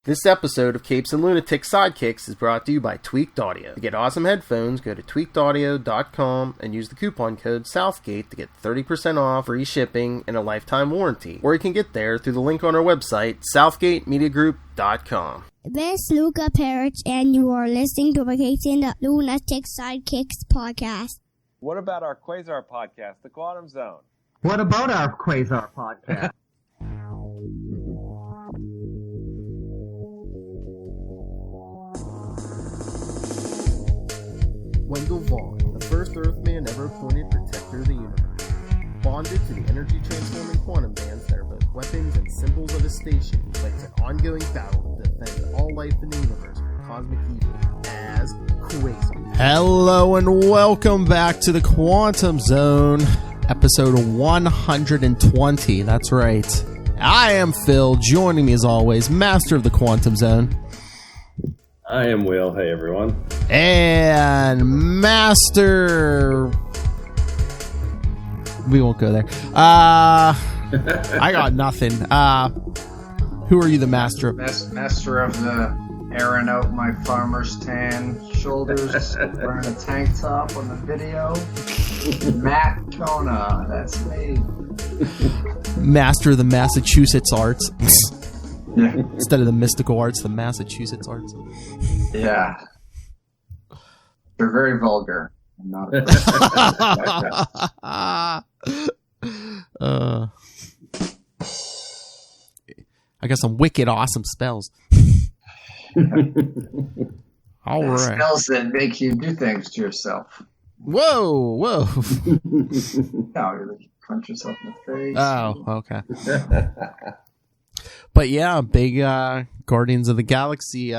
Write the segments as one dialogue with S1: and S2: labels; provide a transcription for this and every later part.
S1: This episode of Capes and Lunatic Sidekicks is brought to you by Tweaked Audio. To get awesome headphones, go to tweakedaudio.com and use the coupon code Southgate to get 30% off, free shipping, and a lifetime warranty. Or you can get there through the link on our website, southgatemediagroup.com.
S2: This is Luca Perich, and you are listening to the Capes and the Lunatic Sidekicks podcast.
S3: What about our Quasar podcast, The Quantum Zone?
S4: What about our Quasar podcast?
S1: Wendell Vaughn, the first Earthman ever appointed Protector of the Universe. Bonded to the energy-transforming quantum bands that are both weapons and symbols of his station, he fights an ongoing battle to defend all life in the universe from cosmic evil as Quasar. Hello and welcome back to the Quantum Zone, episode 120. That's right. I am Phil. Joining me as always, Master of the Quantum Zone.
S5: I am Will. Hey, everyone.
S1: And Master... We won't go there. I got nothing. Who are you the master of?
S4: Master of the airing out my farmer's tan shoulders, wearing a tank top on the video. Matt Kona, that's me.
S1: Master of the Massachusetts arts.
S4: Yeah.
S1: Instead of the mystical arts, the Massachusetts arts.
S4: Yeah. They're very vulgar. I'm not
S1: I got some wicked awesome spells. All right.
S4: Spells that make you do things to yourself.
S1: Whoa.
S4: No, you punch yourself in the face.
S1: Oh, okay. But yeah, big Guardians of the Galaxy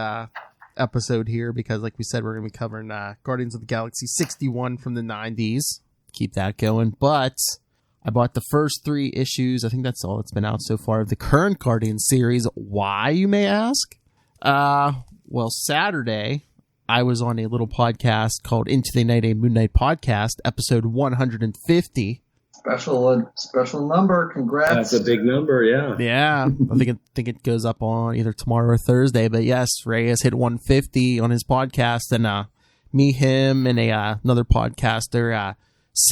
S1: episode here because, like we said, we're going to be covering Guardians of the Galaxy 61 from the 90s. Keep that going. But I bought the first 3 issues. I think that's all that's been out so far of the current Guardians series. Why, you may ask? Well, Saturday, I was on a little podcast called Into the Night, a Moon Knight podcast, episode 150.
S4: Special number. Congrats.
S5: That's a big number, yeah.
S1: Yeah. I think it goes up on either tomorrow or Thursday. But yes, Ray has hit 150 on his podcast. And me, him, and another podcaster,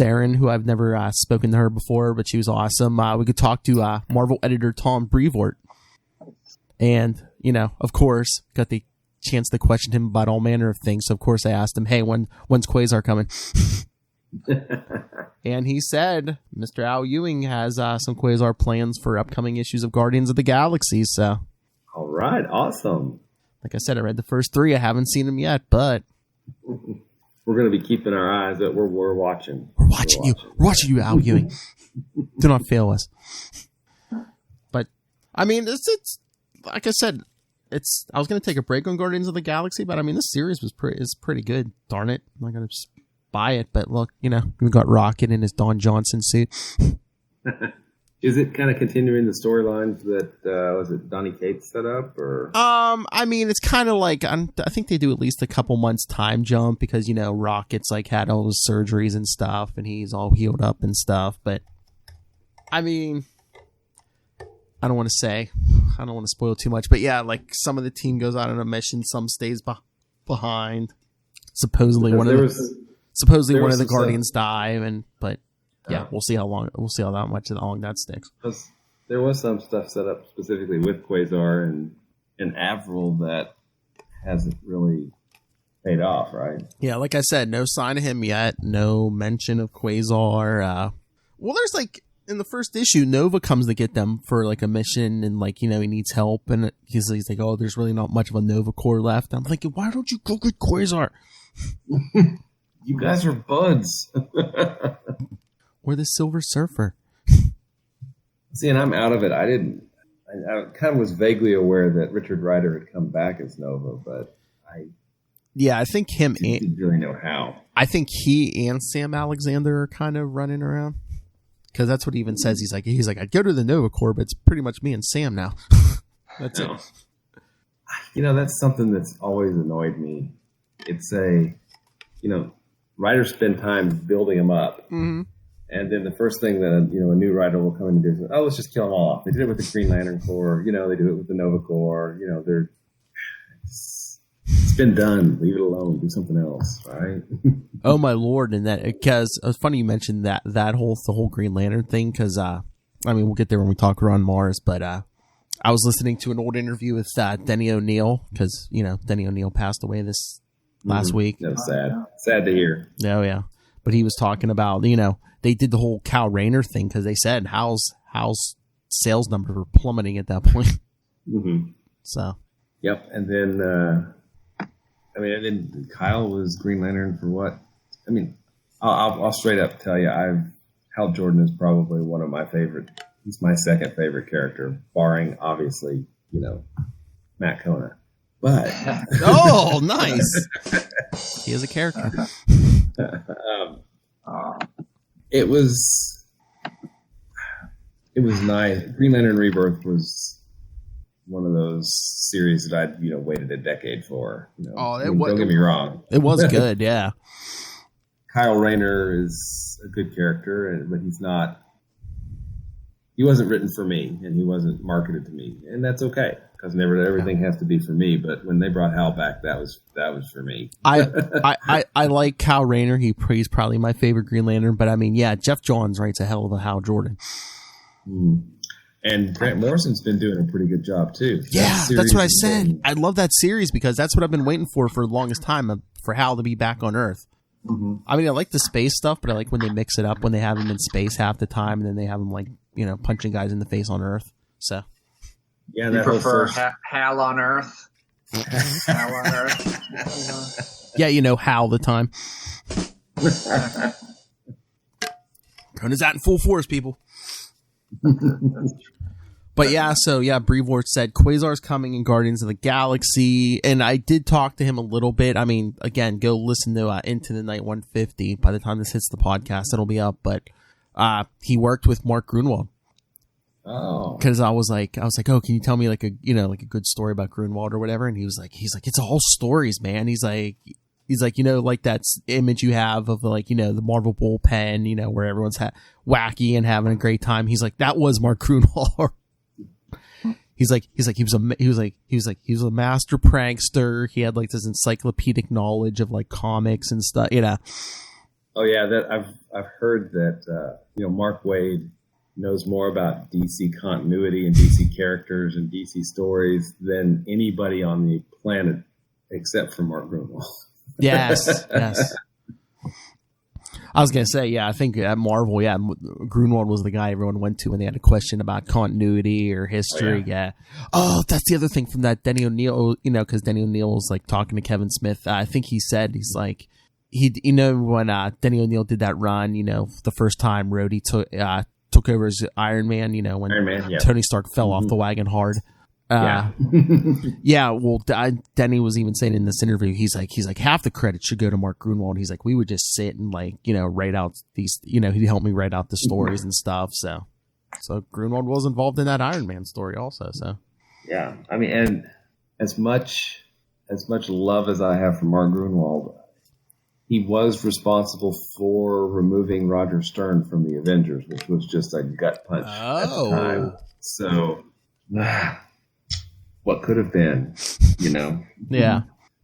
S1: Saren, who I've never spoken to her before, but she was awesome. We could talk to Marvel editor Tom Brevoort. And, of course, got the chance to question him about all manner of things. So, of course, I asked him, hey, when's Quasar coming? And he said Mr. Al Ewing has some Quasar plans for upcoming issues of Guardians of the Galaxy. So,
S5: all right, awesome.
S1: Like I said, I read the first 3. I haven't seen them yet, but
S5: we're going to be keeping our eyes out. We're watching.
S1: We're watching you. We're watching you, Al Ewing. Do not fail us. But I mean, it's like I said. I was going to take a break on Guardians of the Galaxy, but I mean, this series is pretty good. Darn it, I'm not going to just buy it. But look, we got Rocket in his Don Johnson suit.
S5: Is it kind of continuing the storylines that was it Donny Cates set up, or?
S1: I mean, it's kind of like I think they do at least a couple months time jump because Rocket's like had all his surgeries and stuff, and he's all healed up and stuff. But I mean, I don't want to spoil too much, but yeah, like some of the team goes out on a mission, some stays behind. Supposedly one of the Guardians die, but yeah, we'll see how long that sticks.
S5: There was some stuff set up specifically with Quasar and Avril that hasn't really paid off, right? Yeah, like I said, no sign of him yet. No mention of Quasar. Well, there's like in the first issue, Nova comes to get them for like a mission, and like he needs help, and he's like, oh, there's really not much of a Nova Corps left. I'm like, why don't you go get Quasar? You guys are buds.
S1: Or the Silver Surfer.
S5: See, and I'm out of it. I kind of was vaguely aware that Richard Rider had come back as Nova, but I think him didn't really know how. I think he and Sam Alexander are kind of running around. Because that's what he even says. He's like, I'd go to the Nova Corps, but it's pretty much me and Sam now. That's it. That's something that's always annoyed me. It's writers spend time building them up. Mm-hmm. And then the first thing that a new writer will come in and do is, let's just kill them all off. They did it with the Green Lantern Corps, they do it with the Nova Corps. it's been done. Leave it alone. Do something else, right?
S1: Oh my lord! And that because it's funny you mentioned the whole Green Lantern thing because I mean we'll get there when we talk Ron Mars, but I was listening to an old interview with Denny O'Neil because Denny O'Neil passed away this last week.
S5: That was sad to hear.
S1: Oh yeah, but he was talking about they did the whole Cal Rayner thing because they said Hal's sales numbers were plummeting at that point.
S5: Mm-hmm.
S1: So.
S5: Yep, and then then Kyle was Green Lantern for what? I mean, I'll straight up tell you, Hal Jordan is probably one of my favorite. He's my second favorite character, barring obviously, Matt Kona. But
S1: oh, nice! He is a character.
S5: It was nice. Green Lantern Rebirth was one of those series that I'd waited a decade for. Don't get me wrong,
S1: it was good. Yeah,
S5: Kyle Rayner is a good character, but he's not. He wasn't written for me, and he wasn't marketed to me, and that's okay because never everything has to be for me. But when they brought Hal back, that was for me.
S1: I like Kyle Rayner. He's probably my favorite Green Lantern. But I mean, yeah, Jeff Johns writes a hell of a Hal Jordan.
S5: And Grant Morrison's been doing a pretty good job too.
S1: Yeah, that's what I said. I love that series because that's what I've been waiting for the longest time, for Hal to be back on Earth. Mm-hmm. I mean, I like the space stuff, but I like when they mix it up, when they have him in space half the time, and then they have him punching guys in the face on Earth. So,
S5: yeah,
S4: you prefer Hal on Earth? Hal on Earth?
S1: Yeah, Hal the time. Kona's out in full force, people. But yeah, Brevoort said Quasar's coming in Guardians of the Galaxy, and I did talk to him a little bit. I mean, again, go listen to Into the Night 150. By the time this hits the podcast, it'll be up. But he worked with Mark Gruenwald.
S5: Oh,
S1: because I was like, oh, can you tell me like a good story about Gruenwald or whatever? And he's like, it's all stories, man. He's like, like that image you have of the Marvel bullpen, where everyone's wacky and having a great time. He's like, that was Mark Gruenwald. He was a master prankster. He had this encyclopedic knowledge of comics and stuff,
S5: Oh yeah, that I've heard that Mark Waid knows more about DC continuity and DC characters and DC stories than anybody on the planet except for Mark Gruenwald.
S1: Yes. I was going to say, I think at Marvel, Gruenwald was the guy everyone went to when they had a question about continuity or history. Oh, that's the other thing from that Denny O'Neil, because Denny O'Neil was talking to Kevin Smith. I think he said, he's like, when Denny O'Neil did that run, the first time Rhodey took over as Iron Man, when
S5: Iron Man,
S1: Tony Stark fell off the wagon hard. Well, Denny was even saying in this interview, he's like half the credit should go to Mark Gruenwald. He's like, we would just sit and write out these, he'd help me write out the stories and stuff. So Gruenwald was involved in that Iron Man story also. So
S5: yeah, I mean, and as much love as I have for Mark Gruenwald, he was responsible for removing Roger Stern from the Avengers, which was just a gut punch at the time. So. What could have been,
S1: Yeah.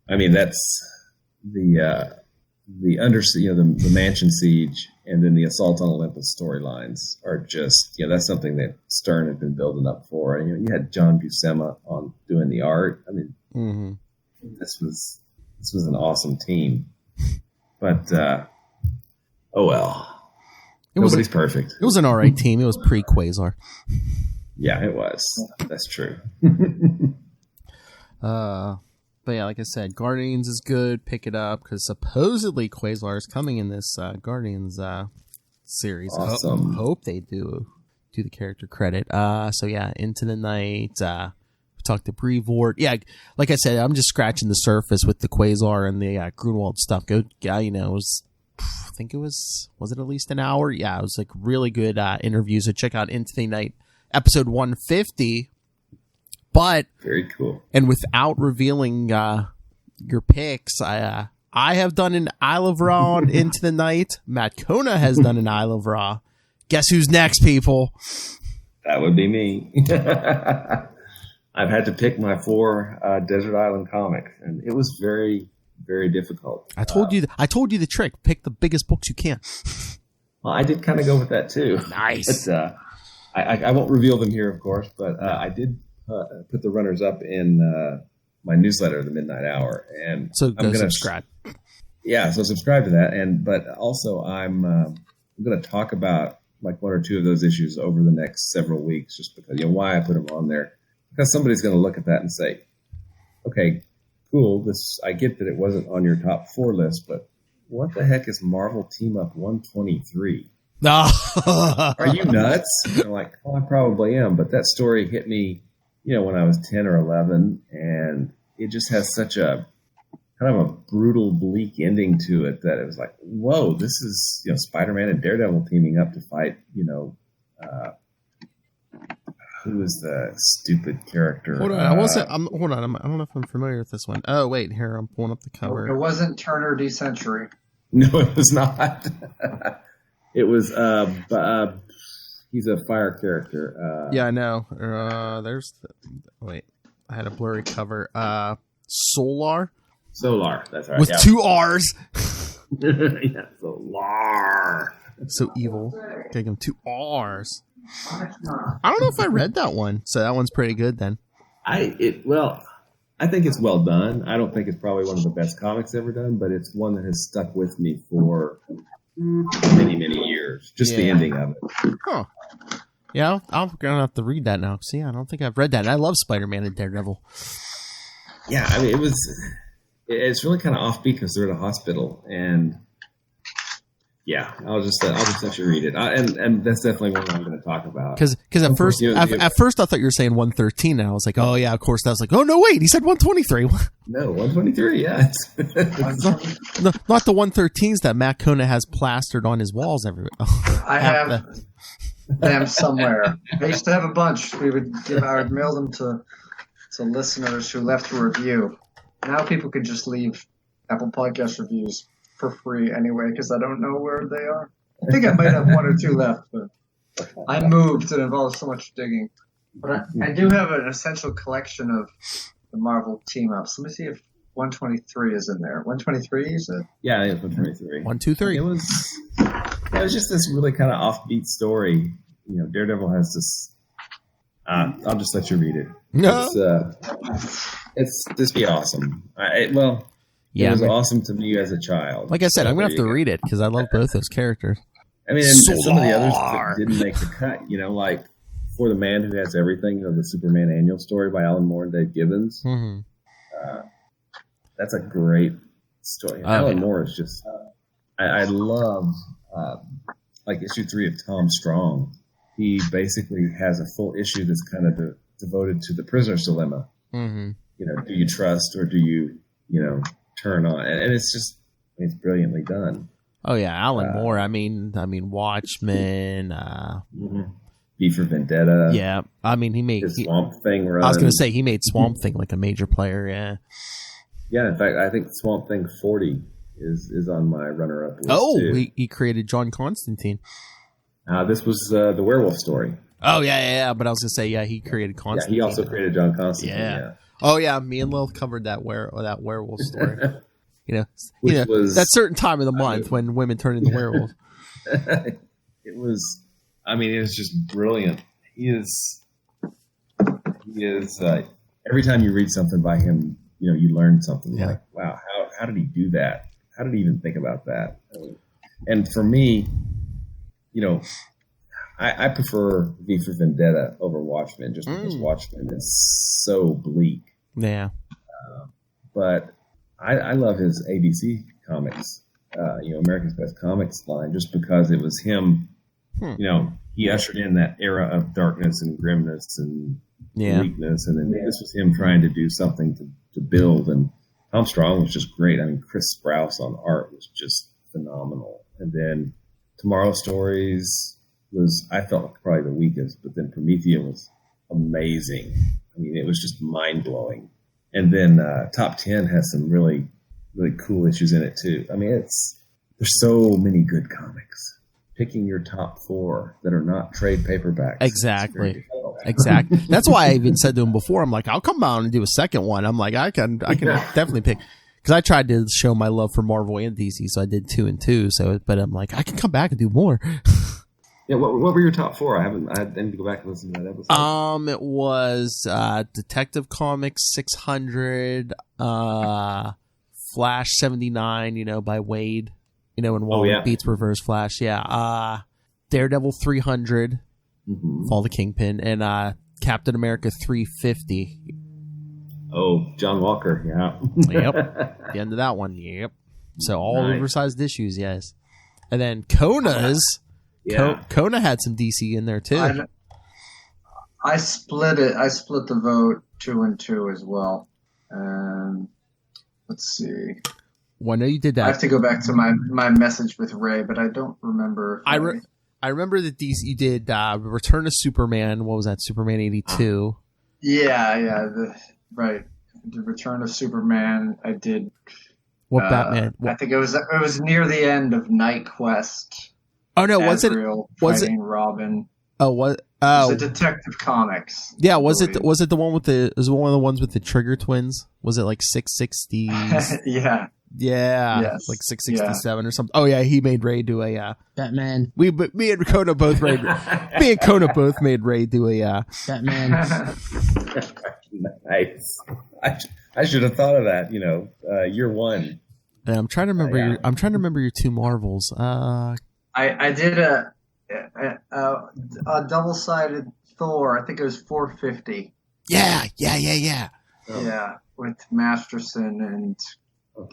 S5: I mean, that's the undersea, the Mansion Siege, and then the Assault on Olympus storylines are just, that's something that Stern had been building up for. And you had John Buscema on doing the art. I mean, this was an awesome team. But oh well, nobody's perfect.
S1: It was an all right team. It was pre-Quasar.
S5: Yeah, it was. That's true.
S1: But yeah, like I said, Guardians is good. Pick it up because supposedly Quasar is coming in this Guardians series.
S5: Awesome.
S1: Hope they do the character credit. So yeah, Into the Night. We talked to Brevoort. Yeah, like I said, I'm just scratching the surface with the Quasar and the Gruenwald stuff. Go, it was. I think it was it at least an hour? Yeah, it was really good interviews. So check out Into the Night. Episode 150, but
S5: very cool. And
S1: without revealing your picks, I have done an Isle of Ra on Into the Night. Matt Kona has done an Isle of Ra. Guess who's next, people?
S5: That would be me. I've had to pick my 4 Desert Island comics, and it was very, very difficult.
S6: I told you the trick. Pick the biggest books you can.
S5: Well, I did kind of go with that too.
S6: Nice.
S5: But, I won't reveal them here, of course, but I did put the runners up in my newsletter, The Midnight Hour, and
S6: so go subscribe.
S5: Yeah, so subscribe to that, but also I'm going to talk about like 1 or 2 of those issues over the next several weeks, just because why I put them on there, because somebody's going to look at that and say, okay, cool. I get that it wasn't on your top 4 list, but what the heck is Marvel Team Up 123? Are you nuts? I'm like, well, I probably am, but that story hit me, when I was 10 or 11, and it just has such a kind of a brutal, bleak ending to it that it was like, whoa, this is Spider-Man and Daredevil teaming up to fight, who is the stupid character?
S6: Hold on, I don't know if I'm familiar with this one. Oh wait, here I'm pulling up the cover.
S4: It wasn't Turner D Century.
S5: No, it was not. It was he's a fire character.
S6: Yeah, I know. Wait, I had a blurry cover. Solar,
S5: that's right.
S6: With 2 R's.
S5: Yeah, Solar.
S6: So evil. Gave him 2 R's. I don't know if I read that one, so that one's pretty good then.
S5: I think it's well done. I don't think it's probably one of the best comics ever done, but it's one that has stuck with me for many, many years. Just the ending of it.
S6: Huh. Yeah, I'm gonna have to read that now. See, I don't think I've read that. I love Spider-Man and Daredevil.
S5: Yeah, I mean, it's really kind of offbeat because they're at a hospital, and yeah, I'll just let you read it, and that's definitely one I'm going to talk about.
S6: Because at first I thought you were saying 113, and I was like, oh yeah, of course. I was like, oh no, wait, he said 123.
S5: No, 123, yeah.
S6: Not the 113s that Matt Kona has plastered on his walls everywhere.
S4: I have them somewhere. I used to have a bunch. I would mail them to listeners who left a review. Now people can just leave Apple Podcast reviews for free anyway, because I don't know where they are. I think I might have 1 or 2 left, but I moved. It involves so much digging. But I do have an essential collection of the Marvel team-ups. Let me see if 123 is in there. 123, you said?
S5: Yeah, it's 123.
S6: 1, 2, 3.
S5: It was just this really kind of offbeat story. Daredevil has this... I'll just let you read it.
S6: No.
S5: It's just be awesome. It was awesome to me as a child.
S6: Like I said, I'm going to have to read it because I love both those characters.
S5: I mean, and some of the others that didn't make the cut, like For the Man Who Has Everything, the Superman annual story by Alan Moore and Dave Gibbons.
S6: Mm-hmm.
S5: That's a great story. Alan Moore is just... I love, issue 3 of Tom Strong. He basically has a full issue that's kind of devoted to the prisoner's dilemma.
S6: Mm-hmm.
S5: Do you trust or do you, turn on? And it's brilliantly done.
S6: Oh yeah, Alan Moore. I mean, Watchmen.
S5: V for Vendetta.
S6: Yeah, I mean, he made
S5: Swamp Thing run.
S6: I was going to say he made Swamp Thing like a major player. Yeah.
S5: Yeah, in fact, I think Swamp Thing 40 is on my runner-up list.
S6: Oh,
S5: too.
S6: He created John Constantine.
S5: This was the werewolf story.
S6: Oh yeah. But I was going to say, he created Constantine.
S5: Yeah, he also created John Constantine. Yeah.
S6: Oh yeah, me and Lil covered that werewolf story.
S5: Which was
S6: that certain time of the month when women turn into werewolves.
S5: It was just brilliant. He is every time you read something by him, you learn something.
S6: Yeah.
S5: Like, wow, how did he do that? How did he even think about that? And for me, I prefer V for Vendetta over Watchmen just because Watchmen is so bleak.
S6: Yeah.
S5: But I love his ABC comics, America's Best Comics line, just because it was him, he ushered in that era of darkness and grimness and bleakness. And then this was him trying to do something to build. And Tom Strong was just great. I mean, Chris Sprouse on art was just phenomenal. And then Tomorrow's Stories was, I felt like probably the weakest, but then Promethea was amazing. I mean, it was just mind-blowing. And then Top 10 has some really, really cool issues in it, too. I mean, there's so many good comics. Picking your top 4 that are not trade paperbacks.
S6: Exactly. Exactly. That's why I even said to him before, I'm like, I'll come out and do a second one. I'm like, I can definitely pick. Because I tried to show my love for Marvel and DC, so I did 2 and 2. So, but I'm like, I can come back and do more.
S5: Yeah, what were your top 4? I need to go back and listen to that episode.
S6: It was Detective Comics 600, Flash 79, by Wade, when Wally beats Reverse Flash. Yeah. Daredevil 300, Fall the Kingpin, and Captain America 350.
S5: Oh, John Walker, yeah.
S6: Yep. The end of that one, yep. So all oversized issues, yes. And then Kona's.
S5: Yeah.
S6: Kona had some DC in there too.
S4: I split it. I split the vote 2 and 2 as well. Let's see.
S6: Well, I know you did that.
S4: I have to go back to my message with Ray, but I don't remember.
S6: I remember that you did Return of Superman. What was that? Superman 82.
S4: Yeah. Right. The Return of Superman. I did.
S6: What Batman?
S4: I think it was near the end of Night Quest.
S6: Oh no!
S4: Azrael
S6: was it
S4: Robin?
S6: Oh, what?
S4: Oh, it was a Detective Comics.
S6: Yeah, was it the one with the? Was it one of the ones with the Trigger twins? Was it like 660s?
S4: Yeah.
S6: Yeah. Yes. Like 667 or something. Oh yeah, he made Ray do a
S7: Batman.
S6: Me and Kona both made Ray do a
S7: Batman.
S5: Nice. I should have thought of that. Year one.
S6: Yeah, I'm trying to remember. I'm trying to remember your 2 Marvels.
S4: I did a double-sided Thor. I think it was 450.
S6: Yeah.
S4: Oh. Yeah, with Masterson, and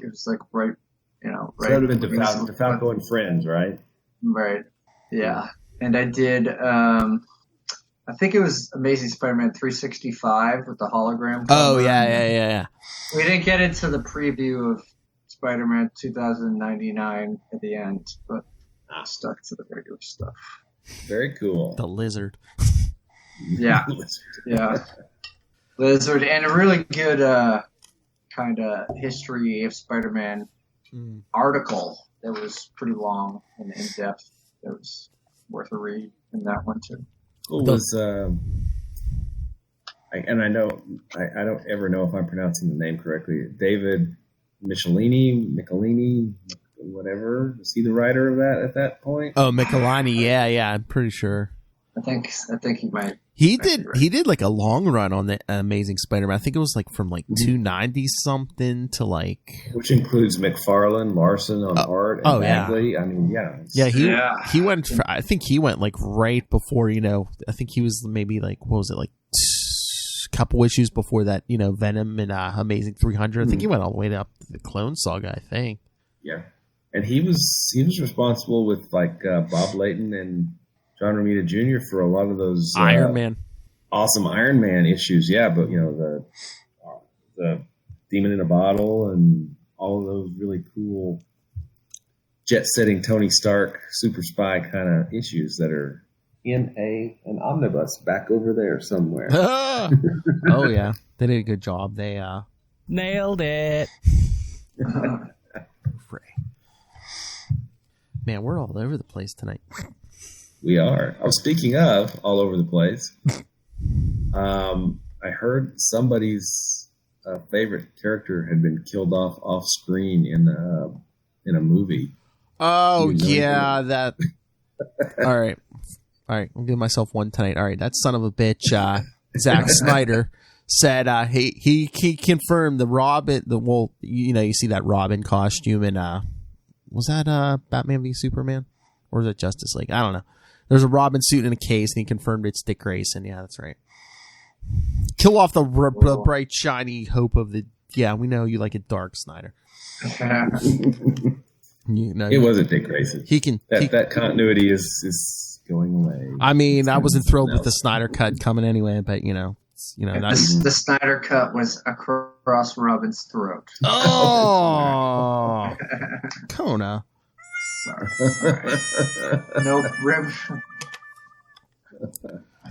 S4: it was like right.
S5: So that would have been DeFalco and Friends, right?
S4: Right. Yeah, and I did. I think it was Amazing Spider-Man 365 with the hologram.
S6: Oh yeah.
S4: We didn't get into the preview of Spider-Man 2099 at the end, but stuck to the regular stuff.
S5: Very cool.
S6: The Lizard.
S4: Yeah. Yeah. Lizard, and a really good kind of history of Spider-Man article that was pretty long and in-depth. That was worth a read in that one, too.
S5: It was, I don't ever know if I'm pronouncing the name correctly. David Michelini, whatever. Was he the writer of that at that point?
S6: Oh, Michelini, yeah, I'm pretty sure.
S4: I think he might.
S6: He did like a long run on the Amazing Spider-Man. I think it was like from like 290 something to like,
S5: which includes McFarlane, Larson on art, and Bagley. I mean,
S6: he went. I think he went like right before. I think he was maybe like, what was it, like a couple issues before that. Venom and Amazing 300. I think he went all the way up to the Clone Saga. I think.
S5: Yeah, and he was responsible with like Bob Layton and John Romita Jr. for a lot of those
S6: Iron Man,
S5: awesome Iron Man issues. Yeah, but the Demon in a Bottle and all of those really cool jet-setting Tony Stark super spy kind of issues that are in an omnibus back over there somewhere.
S6: Oh yeah, they did a good job. They
S7: nailed it.
S6: Man, we're all over the place tonight.
S5: We are. Oh, speaking of all over the place, I heard somebody's favorite character had been killed off screen in a movie.
S6: Oh yeah, that. All right, I'll give myself one tonight. All right, that son of a bitch, Zack Snyder said he confirmed the Robin. You see that Robin costume in was that Batman v Superman, or was it Justice League? I don't know. There's a Robin suit in a case, and he confirmed it's Dick Grayson. Yeah, that's right. Kill off the bright, shiny hope of the... Yeah, we know you like it dark, Snyder.
S5: It wasn't Dick Grayson. That continuity is going away.
S6: I mean, I wasn't thrilled with the Snyder cut coming anyway, but,
S4: the Snyder cut was across Robin's throat.
S6: Oh! Kona.
S4: Sorry. No rib.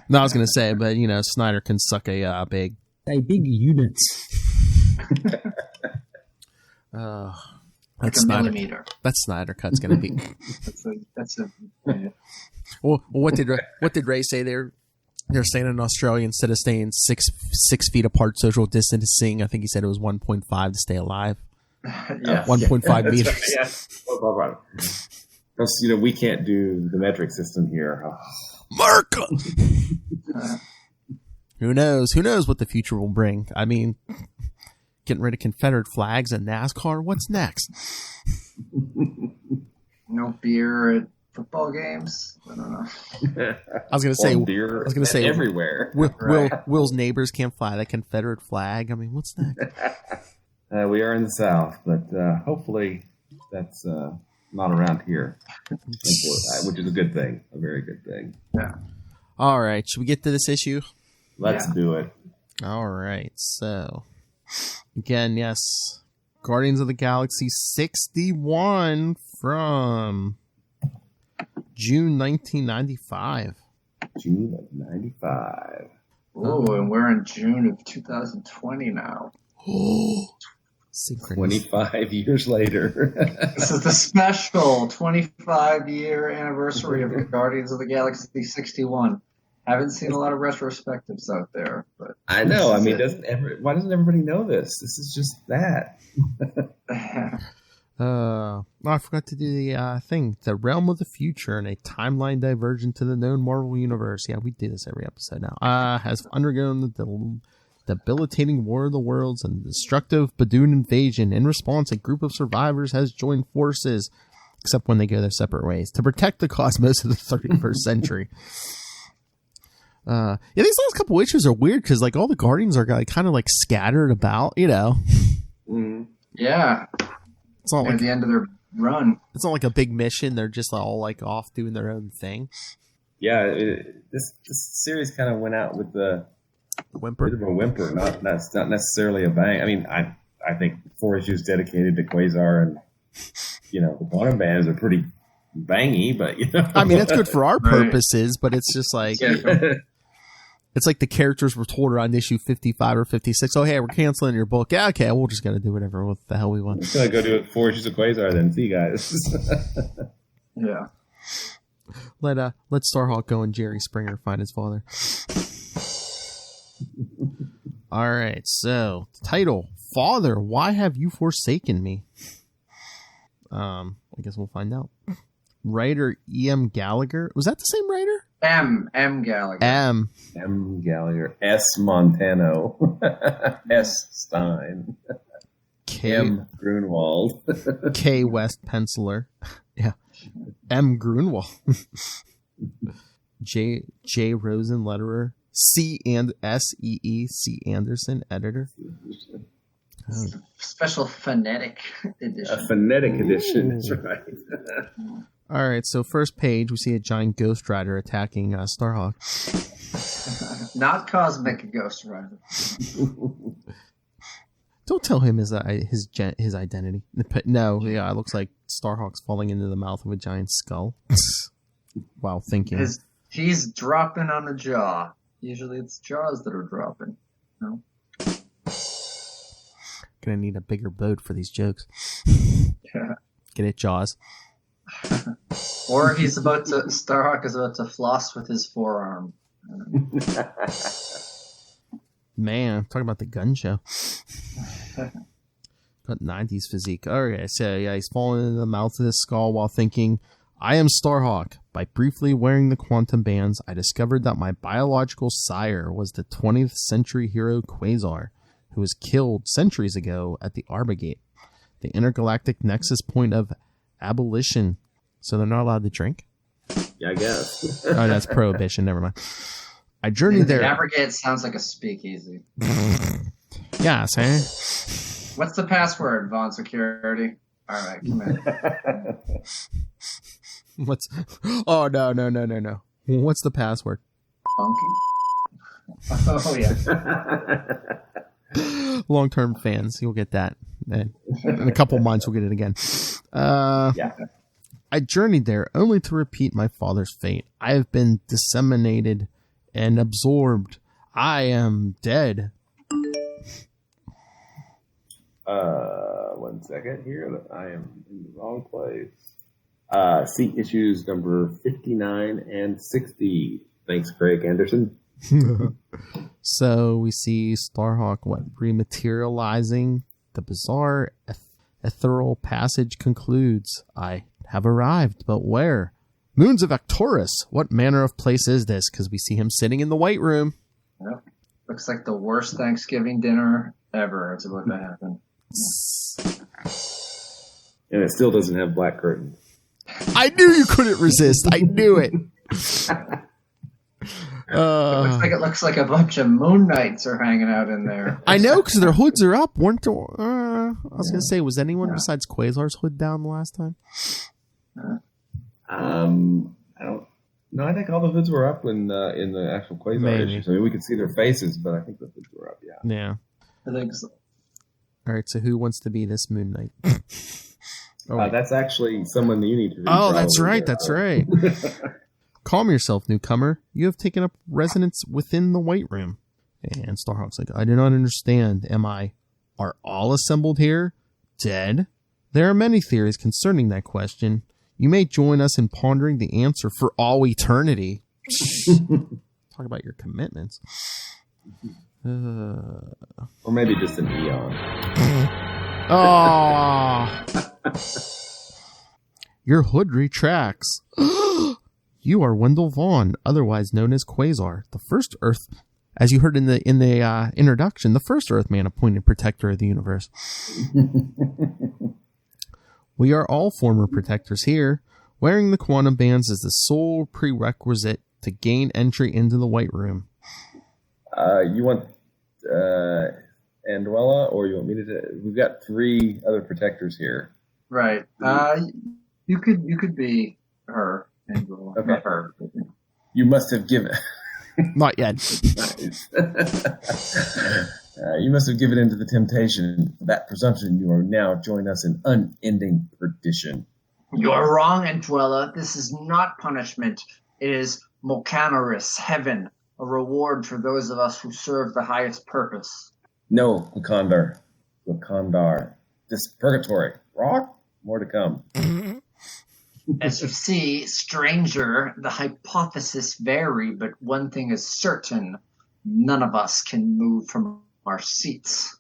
S6: No, I was gonna say, but Snyder can suck a big
S7: units.
S6: That Snyder cut's gonna be.
S4: That's a. Yeah.
S6: Well, what did Ray say there? They're staying in Australia instead of staying six feet apart, social distancing. I think he said it was 1.5 to stay alive.
S4: Yes.
S6: 1.5 meters.
S5: Right, yes. Because we can't do the metric system here. Oh.
S6: Mark. Who knows? Who knows what the future will bring? I mean, getting rid of Confederate flags and NASCAR. What's next?
S4: No beer at football games. I don't know.
S6: I was going to say
S5: everywhere.
S6: Will's neighbors can't fly the Confederate flag. I mean, what's next?
S5: We are in the South, but hopefully that's not around here, which is a good thing, a very good thing.
S4: Yeah.
S6: All right, should we get to this issue?
S5: Let's do it.
S6: All right, so again, yes, Guardians of the Galaxy 61 from June 1995.
S5: June of 95.
S4: Oh, and we're in June of 2020 now.
S6: Oh,
S5: 25 years later.
S4: This is the special 25-year anniversary of Guardians of the Galaxy 61. Haven't seen a lot of retrospectives out there, but
S5: I know. I mean, why doesn't everybody know this? This is just that.
S6: I forgot to do the thing. The Realm of the Future and a timeline divergent to the known Marvel Universe. Yeah, we do this every episode now. Has undergone the debilitating War of the Worlds and destructive Badoon invasion. In response, a group of survivors has joined forces, except when they go their separate ways, to protect the cosmos of the 31st century. Yeah, these last couple issues are weird because like all the Guardians are kind of like scattered about,
S5: Mm-hmm.
S4: Yeah.
S6: It's not
S4: at the end of their run.
S6: It's not like a big mission. They're just all like off doing their own thing.
S5: Yeah, this series kind of went out with the
S6: whimper.
S5: Bit of a whimper, not necessarily a bang. I mean, I think 4 issues dedicated to Quasar and the Quantum Bands are pretty bangy, but
S6: I mean that's good for our purposes, but it's just like it's like the characters were told around issue 55 or 56. Oh, hey, we're canceling your book. Yeah, okay, we'll just gotta do whatever what the hell we want.
S5: We're gonna go do 4 issues of Quasar then. See you guys.
S4: Yeah.
S6: Let Starhawk go and Jerry Springer find his father. All right, so title: Father, why have you forsaken me? I guess we'll find out. Writer E.M. Gallagher. Was that the same writer?
S4: M. Gallagher.
S6: M.
S5: Gallagher. S. Montano. S. Stein. M. Gruenwald.
S6: K. West Penciler. Yeah. M. Gruenwald. J. Rosen letterer. C. and S.E.E. C. Anderson editor.
S4: Oh. Special phonetic edition.
S5: A phonetic edition, that's right.
S6: All right, so first page, we see a giant Ghost Rider attacking Starhawk.
S4: Not cosmic Ghost Rider.
S6: Don't tell him his identity. No, yeah, it looks like Starhawk's falling into the mouth of a giant skull while thinking.
S4: He's dropping on the jaw. Usually it's jaws that are dropping. No?
S6: Gonna need a bigger boat for these jokes.
S4: Yeah.
S6: Get it, Jaws.
S4: Or Starhawk is about to floss with his forearm.
S6: Man, talking about the gun show. Got 90s physique. Okay, so yeah, he's falling into the mouth of his skull while thinking, I am Starhawk. By briefly wearing the quantum bands, I discovered that my biological sire was the 20th century hero Quasar, who was killed centuries ago at the Arbogate, the intergalactic nexus point of abolition. So they're not allowed to drink?
S5: Yeah, I guess.
S6: Oh, that's prohibition. Never mind. I journeyed there.
S4: Arbogate sounds like a speakeasy.
S6: Yeah, eh?
S4: What's the password, Vaughn Security? All right, come in.
S6: What's? Oh no! What's the password?
S4: Funky. Oh yeah.
S6: Long-term fans, you'll get that. And in a couple months, we'll get it again.
S5: Yeah.
S6: I journeyed there only to repeat my father's fate. I have been disseminated and absorbed. I am dead.
S5: 1 second here. I am in the wrong place. See issues number 59 and 60. Thanks, Craig Anderson.
S6: So we see Starhawk, rematerializing. The bizarre ethereal passage concludes. I have arrived, but where? Moons of Arcturus. What manner of place is this? Because we see him sitting in the White Room.
S4: Yep. Looks like the worst Thanksgiving dinner ever. It's about to happen.
S5: And it still doesn't have black curtains.
S6: I knew you couldn't resist. I knew it.
S4: It looks like a bunch of Moon Knights are hanging out in there.
S6: I know, because their hoods are up. Weren't there, I was going to say, was anyone besides Quasar's hood down the last time?
S5: I don't. No, I think all the hoods were up in the actual Quasar issues. I mean, we could see their faces, but I think the hoods were up. Yeah.
S6: Yeah.
S4: I think so.
S6: All right. So who wants to be this Moon Knight?
S5: That's actually someone you need to read.
S6: Oh, that's right. That's right. Calm yourself, newcomer. You have taken up residence within the White Room. And Starhawk's like, I do not understand. Are all assembled here dead? There are many theories concerning that question. You may join us in pondering the answer for all eternity. Talk about your commitments.
S5: Or maybe just an eon.
S6: Oh. Your hood retracts. You are Wendell Vaughn, otherwise known as Quasar, the first Earth, as you heard in the introduction, the first Earthman appointed protector of the universe. We are all former protectors here. Wearing the quantum bands is the sole prerequisite to gain entry into the White Room.
S5: You want Andwella, or you want me to? We've got 3 other protectors here.
S4: Right. You could be her. Andwella.
S5: Okay.
S4: Not her.
S5: You must have given.
S6: Not yet.
S5: You must have given in to the temptation. For that presumption, you are now join us in unending perdition.
S4: You're wrong, Andwella. This is not punishment. It is Mulcanaris, heaven, a reward for those of us who serve the highest purpose.
S5: No, Wakandar. This purgatory. Rock? More to come.
S4: As you see, stranger, the hypotheses vary, but one thing is certain. None of us can move from our seats.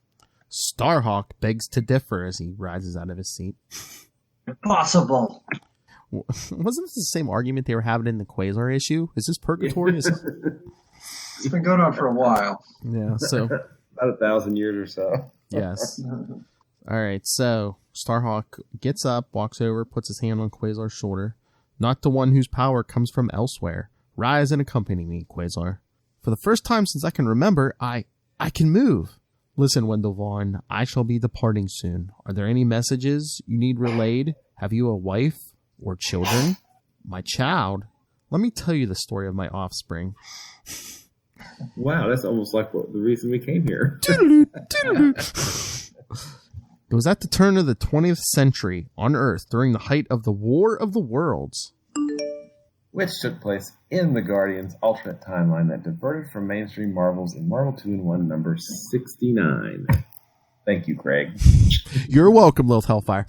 S6: Starhawk begs to differ as he rises out of his seat.
S4: Impossible.
S6: Wasn't this the same argument they were having in the Quasar issue? Is this purgatory?
S4: It's been going on for a while.
S6: Yeah, so...
S5: About 1,000 years or so.
S6: Yes. All right, so Starhawk gets up, walks over, puts his hand on Quasar's shoulder. Not the one whose power comes from elsewhere. Rise and accompany me, Quasar. For the first time since I can remember, I can move. Listen, Wendell Vaughn, I shall be departing soon. Are there any messages you need relayed? Have you a wife or children? My child? Let me tell you the story of my offspring.
S5: Wow, that's almost like the reason we came here.
S6: It was at the turn of the 20th century on Earth during the height of the War of the Worlds,
S5: which took place in the Guardians alternate timeline that diverted from mainstream Marvels in Marvel 2-in-1 number 69. Thank you, Craig.
S6: You're welcome, Lilith Hellfire.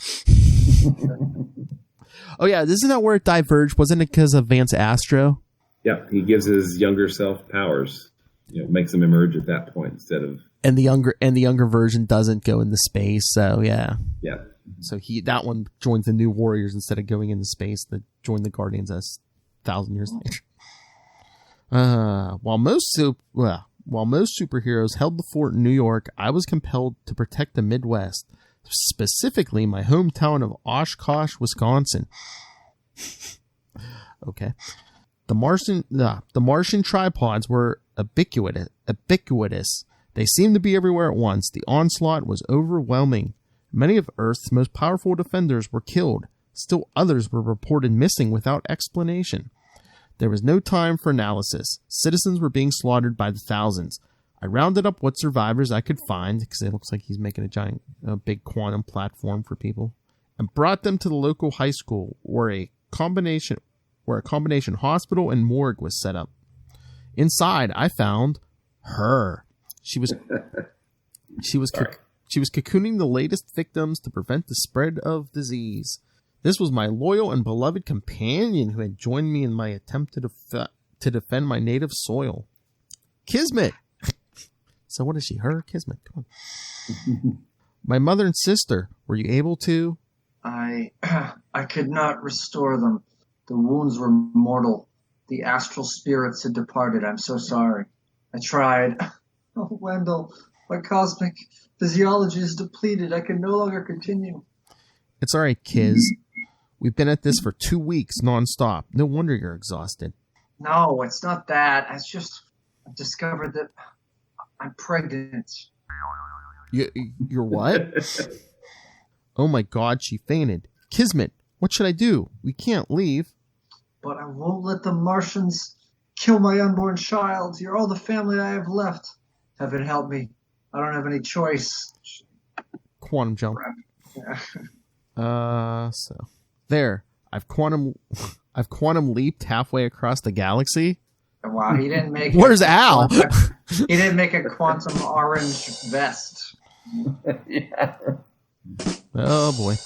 S6: Oh yeah, isn't that where it diverged? Wasn't it because of Vance Astro?
S5: Yeah, he gives his younger self powers. Makes him emerge at that point instead of.
S6: And the younger version doesn't go into space, so yeah.
S5: Yeah.
S6: So that one joins the New Warriors instead of going into space. That joined the Guardians as 1,000 years later. While most superheroes held the fort in New York, I was compelled to protect the Midwest, specifically my hometown of Osh Kosh, Wisconsin. Okay. The Martian tripods were ubiquitous. They seemed to be everywhere at once. The onslaught was overwhelming. Many of Earth's most powerful defenders were killed. Still others were reported missing without explanation. There was no time for analysis. Citizens were being slaughtered by the thousands. I rounded up what survivors I could find, because it looks like he's making a big quantum platform for people, and brought them to the local high school where a combination hospital and morgue was set up. Inside, I found her. She was cocooning the latest victims to prevent the spread of disease. This was my loyal and beloved companion who had joined me in my attempt to defend my native soil. Kismet. So what is she? Her? Kismet. Come on. My mother and sister, were you able to?
S4: I could not restore them. The wounds were mortal. The astral spirits had departed. I'm so sorry. I tried. Oh, Wendell, my cosmic physiology is depleted. I can no longer continue.
S6: It's all right, Kiz. We've been at this for 2 weeks nonstop. No wonder you're exhausted.
S4: No, it's not that. It's just I've discovered that I'm pregnant.
S6: You're what? Oh my God, she fainted. Kismet, what should I do? We can't leave.
S4: But I won't let the Martians kill my unborn child. You're all the family I have left. Heaven help me. I don't have any choice.
S6: Quantum jump. So there. I've quantum leaped halfway across the galaxy.
S4: Wow, he didn't make.
S6: Where's Al?
S4: He didn't make a quantum orange vest.
S5: Yeah.
S6: Oh boy.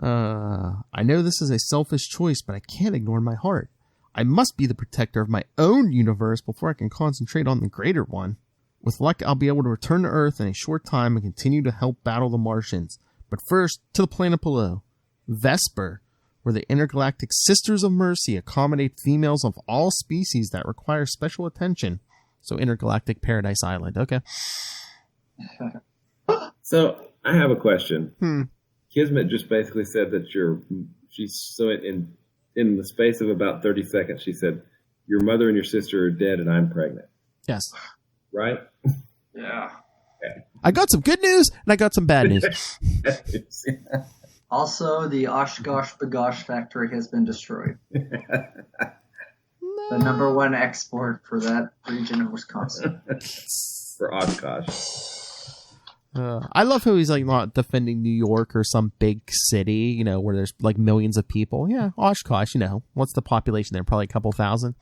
S6: I know this is a selfish choice, but I can't ignore my heart. I must be the protector of my own universe before I can concentrate on the greater one. With luck, I'll be able to return to Earth in a short time and continue to help battle the Martians. But first, to the planet below. Vesper, where the intergalactic Sisters of Mercy accommodate females of all species that require special attention. So intergalactic Paradise Island. Okay.
S5: So I have a question. Kismet just basically said that in the space of about 30 seconds, she said, your mother and your sister are dead and I'm pregnant.
S6: Yes.
S5: Right?
S4: Yeah.
S5: Okay.
S6: I got some good news and I got some bad news.
S4: Also, the Osh Kosh Bagosh factory has been destroyed. The number one export for that region of Wisconsin.
S5: For Osh Kosh.
S6: I love how he's like not defending New York or some big city, you know, where there's like millions of people. Yeah, Osh Kosh, you know, what's the population there? Probably a couple thousand.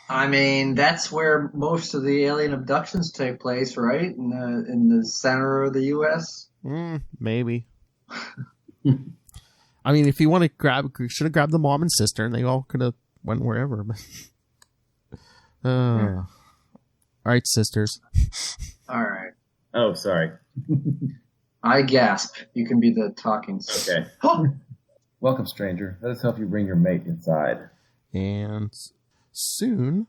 S4: I mean, that's where most of the alien abductions take place, right? In the center of the U.S.
S6: Maybe. I mean, if you want to should have grabbed the mom and sister, and they all could have went wherever. All right, sisters.
S4: All right.
S5: Oh, sorry.
S4: I gasp. You can be the talking.
S5: Okay. Welcome, stranger. Let us help you bring your mate inside.
S6: And soon,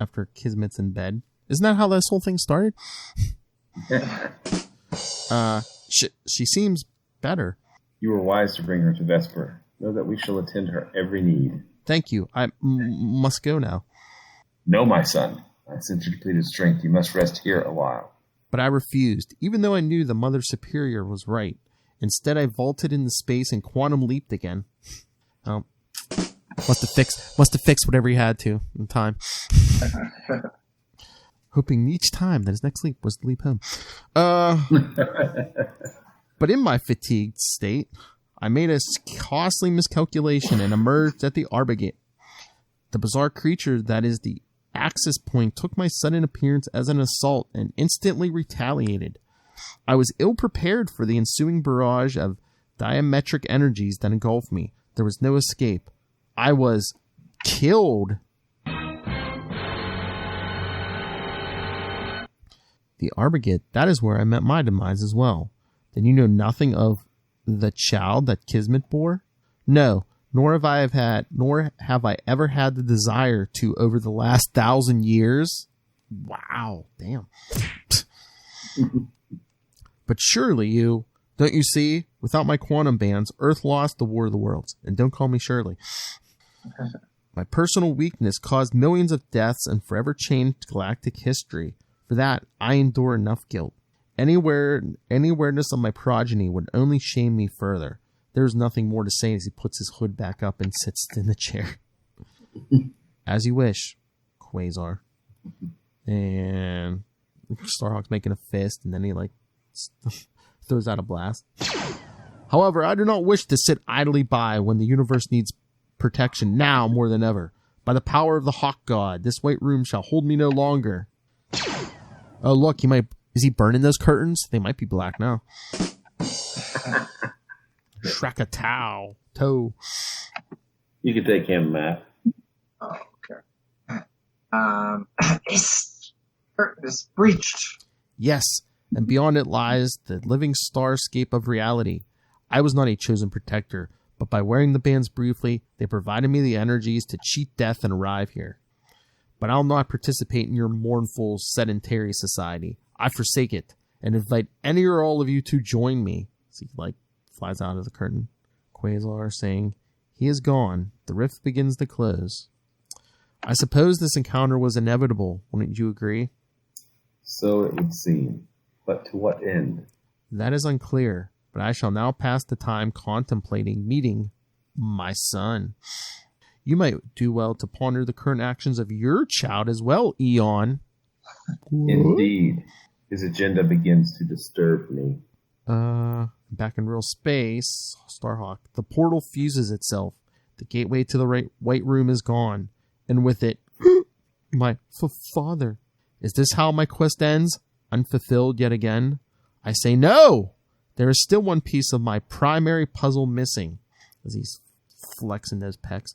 S6: after Kismet's in bed, isn't that how this whole thing started? She seems better.
S5: You were wise to bring her to Vesper. Know that we shall attend to her every need.
S6: Thank you. I must go now.
S5: No, my son. Since you depleted strength, you must rest here a while.
S6: But I refused, even though I knew the Mother Superior was right. Instead, I vaulted into space and quantum leaped again. Oh, must have fixed whatever he had to in time. Hoping each time that his next leap was to leap home. But in my fatigued state, I made a costly miscalculation and emerged at the Arbogate. The bizarre creature that is the Axis Point took my sudden appearance as an assault and instantly retaliated. I was ill prepared for the ensuing barrage of diametric energies that engulfed me. There was no escape. I was killed. The Arbogate, that is where I met my demise as well. Then you know nothing of the child that Kismet bore? No. Nor have I ever had the desire to over the last 1,000 years. Wow, damn. But surely don't you see, without my quantum bands, Earth lost the War of the Worlds. And don't call me Shirley. My personal weakness caused millions of deaths and forever changed galactic history. For that, I endure enough guilt. Any awareness of my progeny would only shame me further. There's nothing more to say as he puts his hood back up and sits in the chair. As you wish, Quasar. And Starhawk's making a fist, and then he throws out a blast. However, I do not wish to sit idly by when the universe needs protection now more than ever. By the power of the Hawk God, this white room shall hold me no longer. Oh, look, is he burning those curtains? They might be black now. Shrakatow. Toe.
S5: You can take him, Matt.
S4: Oh, okay. It's breached.
S6: Yes, and beyond it lies the living starscape of reality. I was not a chosen protector, but by wearing the bands briefly, they provided me the energies to cheat death and arrive here. But I'll not participate in your mournful, sedentary society. I forsake it, and invite any or all of you to join me. So he, flies out of the curtain. Quasar saying, he is gone. The rift begins to close. I suppose this encounter was inevitable, wouldn't you agree?
S5: So it would seem. But to what end?
S6: That is unclear, but I shall now pass the time contemplating meeting my son. You might do well to ponder the current actions of your child as well, Eon.
S5: Indeed. His agenda begins to disturb me.
S6: Back in real space, Starhawk. The portal fuses itself. The gateway to the White Room is gone. And with it, my father. Is this how my quest ends? Unfulfilled yet again? I say no! There is still one piece of my primary puzzle missing. As he's flexing those pecs.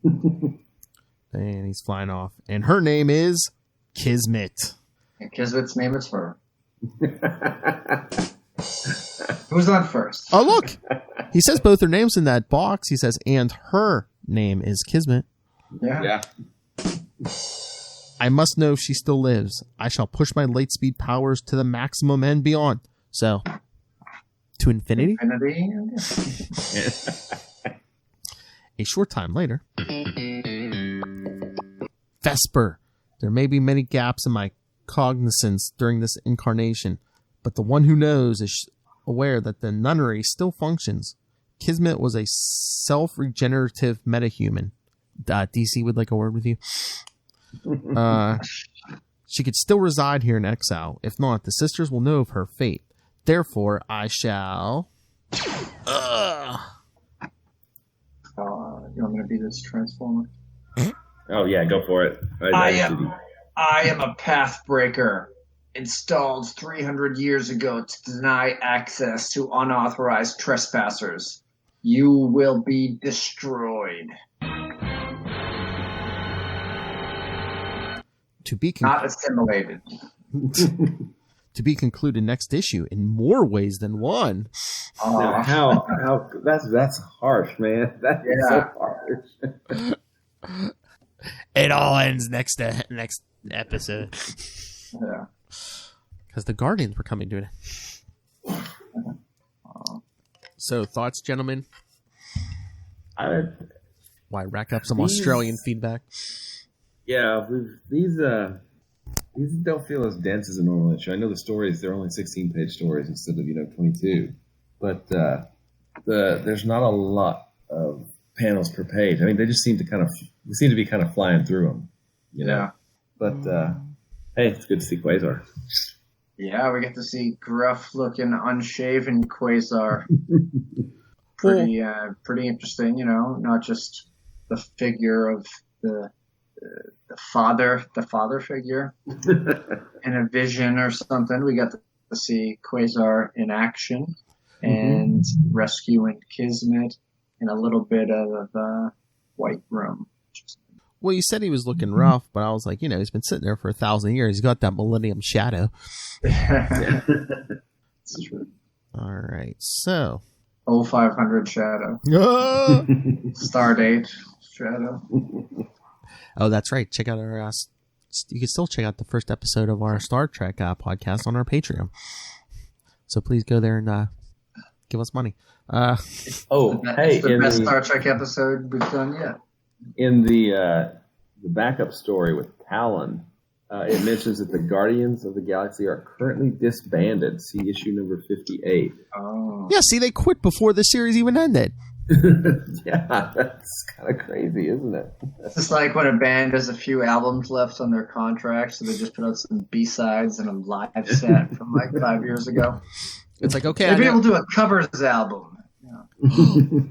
S6: And he's flying off. And her name is Kismet.
S4: And Kismet's name is her. Who's on first?
S6: Oh, look! He says both their names in that box. He says, and her name is Kismet.
S4: Yeah.
S6: I must know if she still lives. I shall push my lightspeed powers to the maximum and beyond. So, to infinity? A short time later. Vesper. There may be many gaps in my cognizance during this incarnation, but the one who knows is aware that the nunnery still functions. Kismet was a self-regenerative metahuman. DC would like a word with you. She could still reside here in exile. If not, the sisters will know of her fate. Therefore, I shall...
S4: You want me to be this transformer?
S5: Oh, yeah, go for it.
S4: I am a pathbreaker, installed 300 years ago to deny access to unauthorized trespassers. You will be destroyed.
S6: To be
S4: not assimilated.
S6: To be concluded next issue in more ways than one.
S5: Now, how that's harsh, man. That's so harsh.
S6: It all ends next episode.
S4: Yeah.
S6: Because the Guardians were coming to it. So, thoughts, gentlemen? Why rack up some Australian feedback?
S5: Yeah, these don't feel as dense as a normal issue. I know the stories, they're only 16-page stories instead of 22. But there's not a lot of panels per page. I mean, they just seem to be kind of flying through them,
S4: Yeah.
S5: But hey, it's good to see Quasar.
S4: Yeah, we get to see gruff-looking, unshaven Quasar. Pretty interesting, not just the figure of the father figure in a vision or something. We got to see Quasar in action and rescuing Kismet in a little bit of the White Room.
S6: Well, you said he was looking rough, but I was like, he's been sitting there for 1,000 years. He's got that Millennium Shadow.
S4: That's true.
S6: All right, so
S4: 0500 Shadow. Stardate Shadow.
S6: Oh, that's right. Check out our. You can still check out the first episode of our Star Trek podcast on our Patreon. So please go there and give us money.
S4: It's the best Star Trek episode we've done yet.
S5: In the backup story with Talon, it mentions that the Guardians of the Galaxy are currently disbanded. See issue number 58.
S4: Oh.
S6: Yeah, see, they quit before the series even ended.
S5: Yeah, that's kind of crazy, isn't it?
S4: It's just like when a band has a few albums left on their contract, so they just put out some B-sides and a live set from like 5 years ago.
S6: It's like, okay,
S4: maybe we'll do a covers album.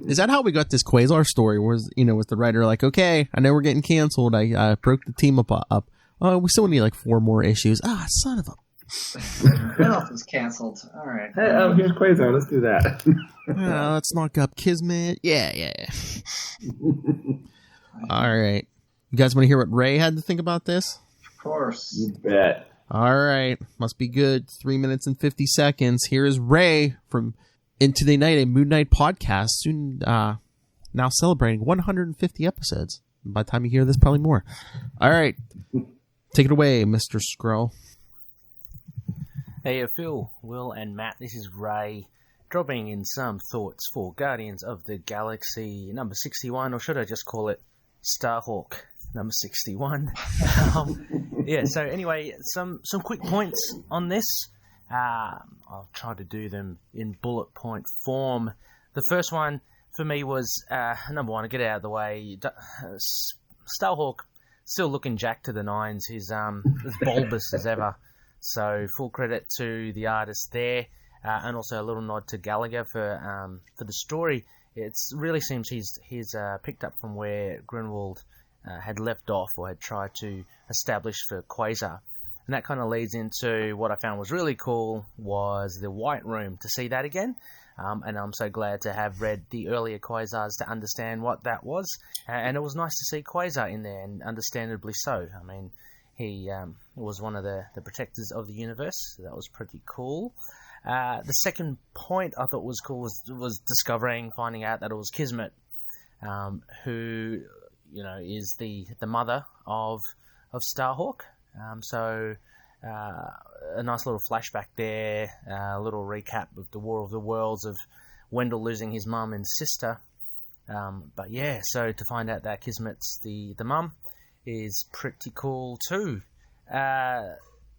S6: Is that how we got this Quasar story? Was the writer like, okay, I know we're getting canceled. I broke the team up. Oh, we still need like 4 more issues. Son of a.
S4: What else is canceled? All right.
S5: Hey, here's Quasar. Let's do that.
S6: Let's knock up Kismet. Yeah. All right. You guys want to hear what Ray had to think about this?
S4: Of course.
S5: You bet.
S6: All right. Must be good. 3 minutes and 50 seconds. Here is Ray from Into the Night, a Moon Knight podcast, soon now celebrating 150 episodes. By the time you hear this, probably more. All right. Take it away, Mr. Skrull.
S7: Hey, Phil, Will, and Matt. This is Ray, dropping in some thoughts for Guardians of the Galaxy number 61, or should I just call it Starhawk number 61? Yeah, so anyway, some quick points on this. I'll try to do them in bullet point form. The first one for me was, number one, to get it out of the way, Starhawk still looking jacked to the nines. He's as bulbous as ever. So full credit to the artist there, and also a little nod to Gallagher for the story. It really seems he's picked up from where Gruenwald had left off, or had tried to establish for Quasar. And that kind of leads into what I found was really cool, was the White Room, to see that again. And I'm so glad to have read the earlier Quasars to understand what that was. And it was nice to see Quasar in there, and understandably so. I mean, he was one of the protectors of the universe, so that was pretty cool. The second point I thought was cool was finding out that it was Kismet, who, you know, is the mother of Starhawk. So a nice little flashback there, a little recap of the War of the Worlds, of Wendell losing his mum and sister. But yeah, so to find out that Kismet's the mum is pretty cool too.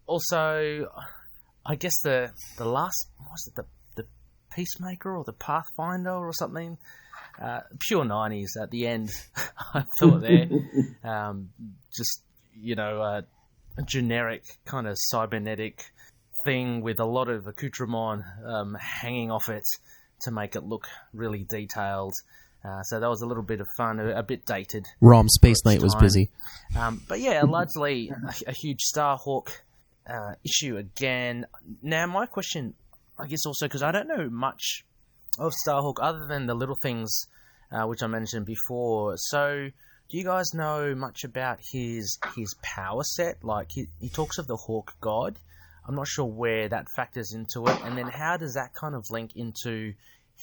S7: Also, I guess the last, was it the Peacemaker or the Pathfinder or something? Pure 90s at the end, I thought there. Just, you know, a generic kind of cybernetic thing with a lot of accoutrement hanging off it to make it look really detailed. So that was a little bit of fun, a bit dated.
S6: Rom Space Knight was busy.
S7: But yeah, largely a huge Starhawk issue again. Now, my question, I guess also, because I don't know much of Starhawk other than the little things which I mentioned before. So, do you guys know much about his power set? Like, he talks of the Hawk God. I'm not sure where that factors into it. And then how does that kind of link into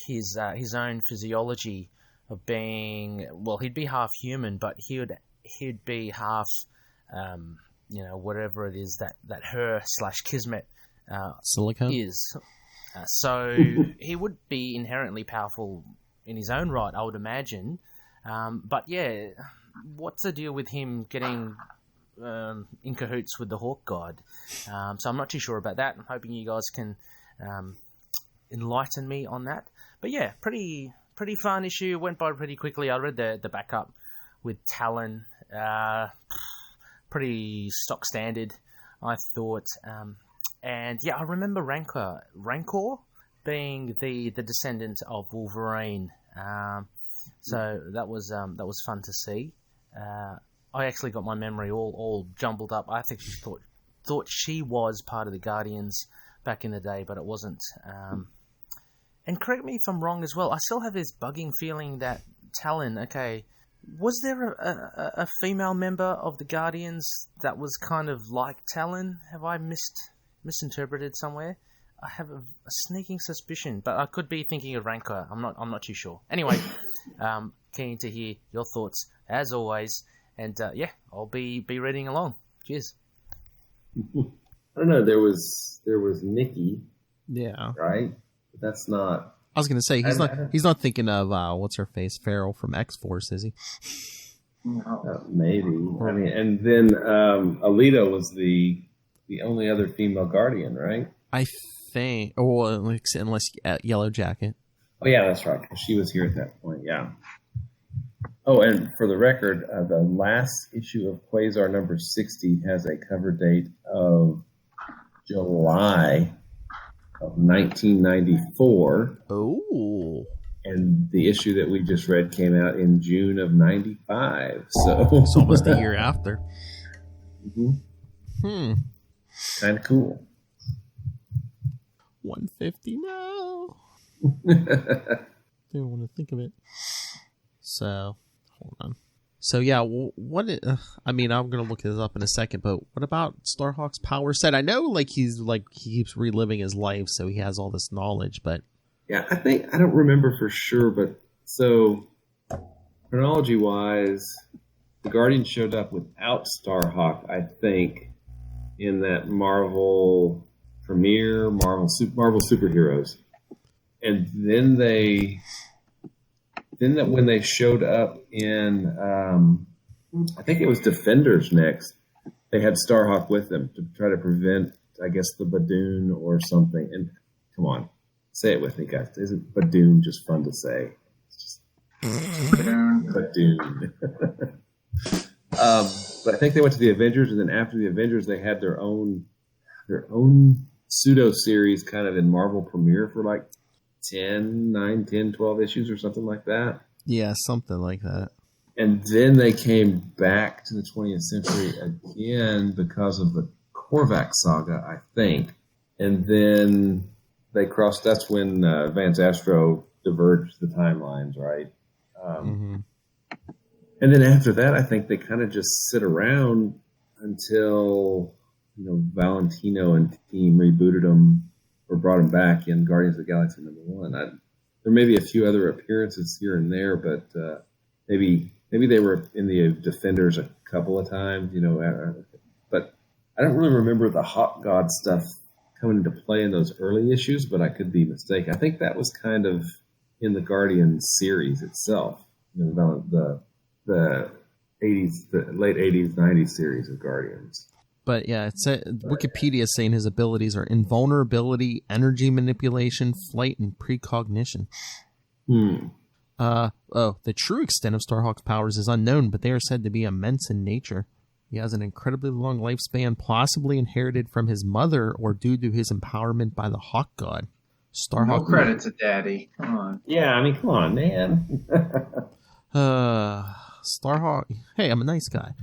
S7: his own physiology of being, well, he'd be half human, but he'd be half, you know, whatever it is that her / Kismet
S6: Silicone
S7: is. So he would be inherently powerful in his own right, I would imagine. But yeah, what's the deal with him getting in cahoots with the Hawk God? So I'm not too sure about that. I'm hoping you guys can enlighten me on that. But yeah, pretty fun issue. Went by pretty quickly. I read the backup with Talon. Pretty stock standard, I thought. And yeah, I remember Rancor being the descendant of Wolverine. So that was fun to see. I actually got my memory all jumbled up. I think she thought she was part of the Guardians back in the day, but it wasn't. And correct me if I'm wrong as well. I still have this bugging feeling that Talon. Okay, was there a female member of the Guardians that was kind of like Talon? Have I misinterpreted somewhere? I have a sneaking suspicion, but I could be thinking of Rancor. I'm not too sure. Anyway, keen to hear your thoughts as always, and yeah, I'll be reading along. Cheers.
S5: I don't know. There was Nikki.
S6: Yeah.
S5: Right. But that's not.
S6: I was gonna say he's not thinking of what's her face, Farrell from X-Force, is he?
S5: Maybe. I mean, and then Alita was the only other female Guardian, right? I
S6: think, or unless Yellow Jacket.
S5: Oh yeah, that's right. She was here at that point. Yeah. Oh, and for the record, the last issue of Quasar number 60 has a cover date of July of 1994.
S6: Oh.
S5: And the issue that we just read came out in June of 95. So
S6: it's almost a year after.
S5: Mm-hmm. Kind of cool.
S6: 150 now. Don't want to think of it. So, hold on. So yeah, I mean, I'm gonna look this up in a second, but what about Starhawk's power set? I know, like he keeps reliving his life, so he has all this knowledge. But
S5: yeah, I don't remember for sure, but so chronology wise, the Guardians showed up without Starhawk, I think, in that Marvel premiere, Marvel Superheroes, and then when they showed up in, I think it was Defenders next, they had Starhawk with them to try to prevent, I guess, the Badoon or something. And come on, say it with me, guys. Isn't Badoon just fun to say? It's just Badoon. But I think they went to the Avengers, and then after the Avengers, they had their own pseudo series kind of in Marvel premiere for like 9, 10, 12 issues or something like that.
S6: Yeah, something like that.
S5: And then they came back to the 20th century again because of the Korvac saga, I think. And then they crossed, that's when Vance Astro diverged the timelines, right? And then after that, I think they kind of just sit around until, Valentino and team rebooted them or brought them back in Guardians of the Galaxy #1. There may be a few other appearances here and there, but maybe they were in the Defenders a couple of times, but I don't really remember the Hawk God stuff coming into play in those early issues, but I could be mistaken. I think that was kind of in the Guardians series itself, the 80s, the late 80s, 90s series of Guardians.
S6: But yeah, Wikipedia is saying his abilities are invulnerability, energy manipulation, flight, and precognition. The true extent of Starhawk's powers is unknown, but they are said to be immense in nature. He has an incredibly long lifespan, possibly inherited from his mother or due to his empowerment by the Hawk God. Starhawk.
S4: No credit to Daddy. Come on.
S5: Yeah, I mean, come on, man.
S6: Starhawk. Hey, I'm a nice guy.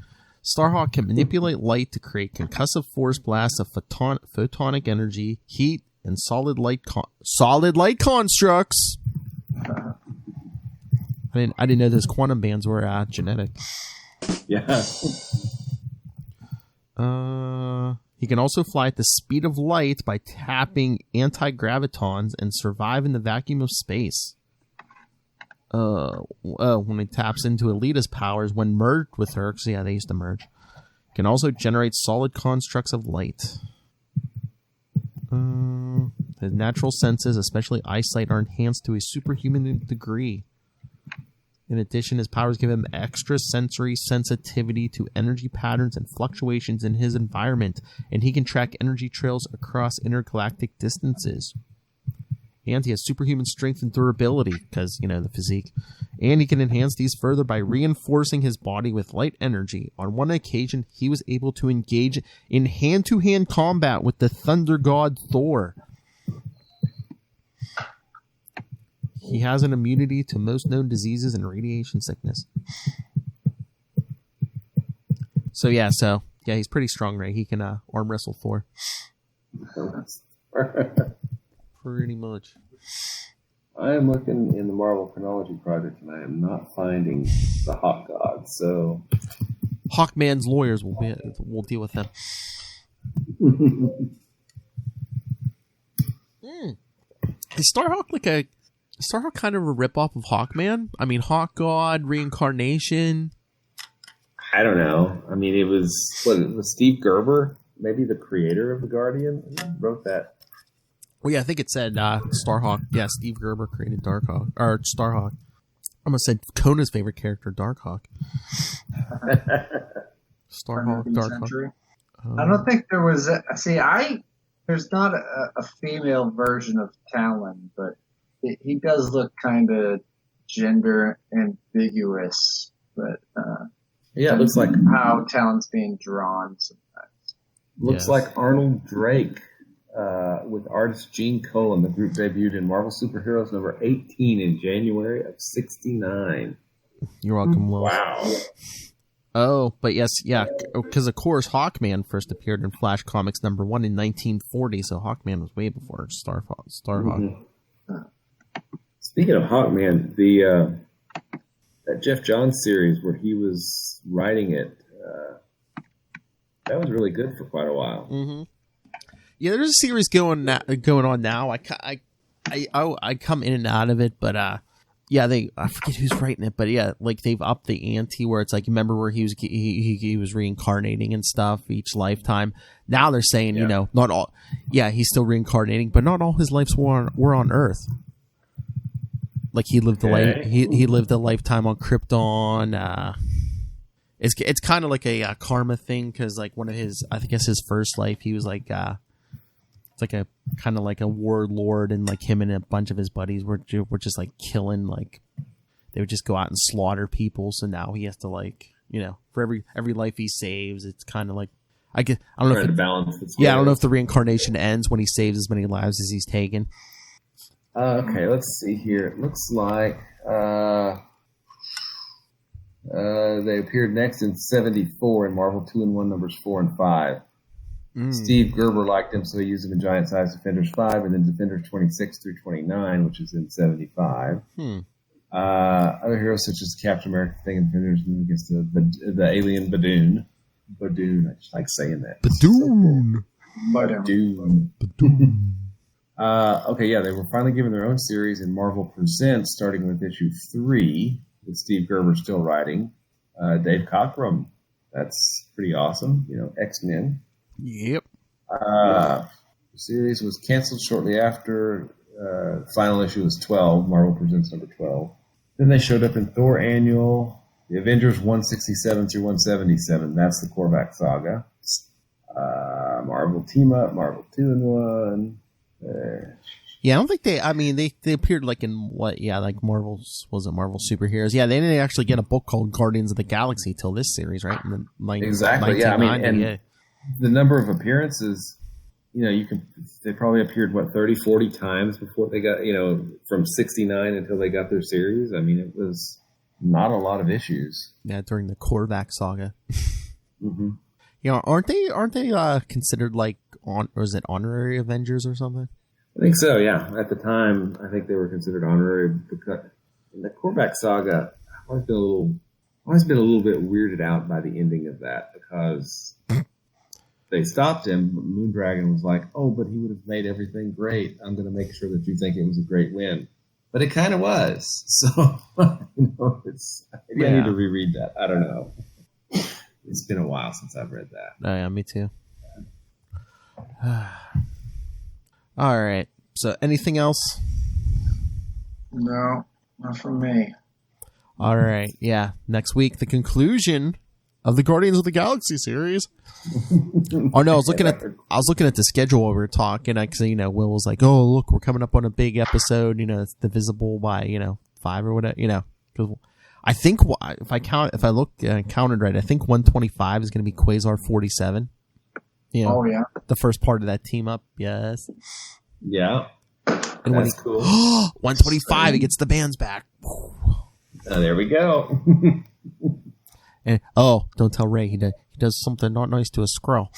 S6: Starhawk can manipulate light to create concussive force blasts of photonic energy, heat, and solid light constructs. I didn't know those quantum bands were genetic.
S5: Yeah.
S6: He can also fly at the speed of light by tapping anti-gravitons and survive in the vacuum of space. When he taps into Alita's powers when merged with her, because they used to merge, can also generate solid constructs of light. His natural senses, especially eyesight, are enhanced to a superhuman degree. In addition, his powers give him extra sensory sensitivity to energy patterns and fluctuations in his environment, and he can track energy trails across intergalactic distances. And he has superhuman strength and durability, because, the physique. And he can enhance these further by reinforcing his body with light energy. On one occasion, he was able to engage in hand-to-hand combat with the thunder god Thor. He has an immunity to most known diseases and radiation sickness. So he's pretty strong, right? He can arm wrestle Thor. Pretty much.
S5: I am looking in the Marvel Chronology Project, and I am not finding the Hawk God. So,
S6: Hawkman's lawyers will deal with them. Is Starhawk kind of a ripoff of Hawkman? I mean, Hawk God, reincarnation.
S5: I don't know. I mean, it was Steve Gerber, maybe the creator of the Guardian, who wrote that.
S6: Well, yeah, I think it said Starhawk. Yeah, Steve Gerber created Starhawk. I almost said Kona's favorite character, Darkhawk. Starhawk, Darkhawk.
S4: I don't think there was. There's not a female version of Talon, but he does look kind of gender ambiguous. But
S5: it looks like
S4: how Talon's being drawn sometimes.
S5: Looks like Arnold Drake. With artist Gene Colan. The group debuted in Marvel Superheroes number 18 in January of '69.
S6: You're welcome, Will.
S5: Wow.
S6: Oh, but because of course Hawkman first appeared in Flash Comics number 1 in 1940, so Hawkman was way before Starhawk.
S5: Mm-hmm. Speaking of Hawkman, the that Jeff Johns series where he was writing it, that was really good for quite a while.
S6: Mm-hmm. Yeah, there's a series going on now. I come in and out of it, but yeah, I forget who's writing it, but yeah, like they've upped the ante where it's like, remember where he was reincarnating and stuff each lifetime. Now they're saying, you know, not all. Yeah, he's still reincarnating, but not all his lives were on Earth. Like he lived he lived a lifetime on Krypton. It's kind of like a karma thing because like one of his, I guess his first life, he was like it's like a kind of like a warlord, and like him and a bunch of his buddies were just like killing, like they would just go out and slaughter people. So now he has to, like, you know, for every life he saves, it's kind of like I don't know if I don't know if the reincarnation ends when he saves as many lives as he's taken.
S5: Okay, let's see here. It looks like they appeared next in 74 in Marvel 2-in-1 numbers 4 and 5. Steve Gerber liked him, so he used him in Giant Size Defenders 5 and then Defenders 26 through 29, which is in 75. Other heroes such as Captain America, Thing, and Defenders move against the alien Badoon. Badoon, I just like saying that.
S6: Badoon.
S5: Badoon. Okay, yeah, they were finally given their own series in Marvel Presents, starting with issue 3, with Steve Gerber still writing. Dave Cockrum, that's pretty awesome. You know, X-Men.
S6: Yep.
S5: The series was canceled shortly after. Final issue was 12, Marvel Presents number 12. Then they showed up in Thor Annual, the Avengers 167 through 177. That's the Korvac Saga. Marvel Team Up, Marvel 2-in-1.
S6: Yeah, I don't think they appeared like in like Marvel's, was it Marvel Superheroes? Yeah, they didn't actually get a book called Guardians of the Galaxy till this series, right?
S5: Exactly. Yeah, I mean, and the number of appearances, you know, they probably appeared 30, 40 times before they got, you know, from 69 until they got their series. I mean, it was not a lot of issues. Yeah,
S6: during the Korvac Saga.
S5: Mm-hmm.
S6: You know, aren't they considered like or is it honorary Avengers or something?
S5: I think so. Yeah, at the time, I think they were considered honorary because in the Korvac Saga, I've always been a little bit weirded out by the ending of that because they stopped him. But Moondragon was like, "Oh, but he would have made everything great. I'm going to make sure that you think it was a great win." But it kind of was. So, you know, I need to reread that. I don't know. It's been a while since I've read that.
S6: Oh, yeah, me too. All right. So, anything else?
S4: No, not from me.
S6: All right. Yeah. Next week, the conclusion of the Guardians of the Galaxy series. Oh no, I was looking at the schedule while we were talking. You know, Will was like, "Oh, look, we're coming up on a big episode. You know, it's divisible by 5 or whatever. You know, because I think if I look counted right, I think 125 is going to be Quasar 47. You know,
S4: oh yeah,
S6: the first part of that team up. Yes.
S5: Yeah.
S6: And
S5: that's cool.
S6: 125, he gets the bands back.
S5: Oh, there we go.
S6: And don't tell Ray he does something not nice to a Skrull.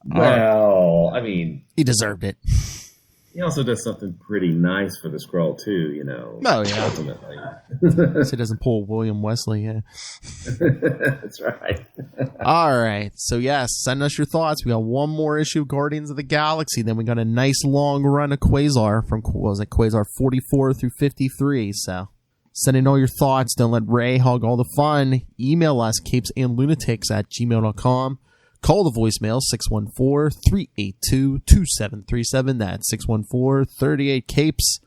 S5: Well, I mean,
S6: he deserved it.
S5: He also does something pretty nice for the Skrull too, you know.
S6: Oh yeah,
S5: ultimately.
S6: So he doesn't pull William Wesley. Yeah,
S5: that's right.
S6: All right, so yes, send us your thoughts. We got one more issue of Guardians of the Galaxy. Then we got a nice long run of Quasar from Quasar 44 through 53. So send in all your thoughts. Don't let Ray hog all the fun. Email us capesandlunatics@gmail.com. Call the voicemail 614-382-2737. That's 614-38-CAPES.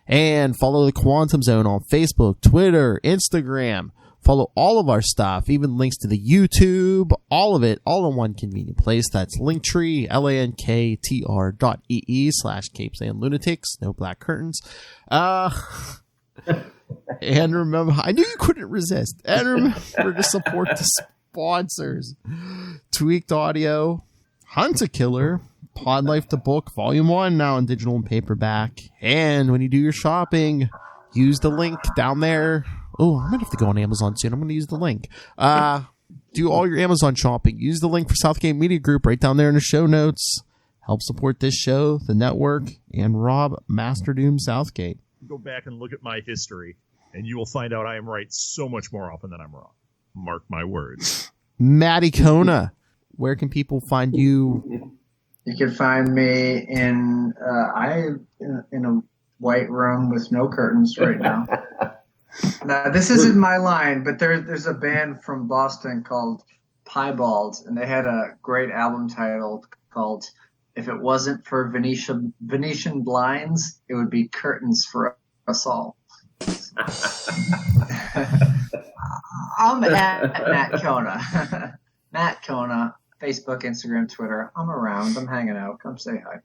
S6: And follow the Quantum Zone on Facebook, Twitter, Instagram. Follow all of our stuff, even links to the YouTube, all of it, all in one convenient place. That's Linktree, linktr.ee/capesandlunatics. No black curtains. And remember, I knew you couldn't resist. And remember to support the sponsors. Tweaked Audio, Hunt a Killer, Pod Life the Book, Volume 1, now in digital and paperback. And when you do your shopping, use the link down there. Oh, I might have to go on Amazon soon. I'm going to use the link. Do all your Amazon shopping. Use the link for Southgate Media Group right down there in the show notes. Help support this show, the network, and Rob Master Doom Southgate.
S8: Go back and look at my history, and you will find out I am right so much more often than I'm wrong. Mark my words.
S6: Matty Kona, where can people find you?
S4: You can find me in a white room with no curtains right now. Now, this isn't my line, but there's a band from Boston called Piebald, and they had a great album title called "If It Wasn't for Venetian Blinds, It Would Be Curtains for Us All." I'm at Matt Kona. Matt Kona, Facebook, Instagram, Twitter. I'm around. I'm hanging out. Come say hi.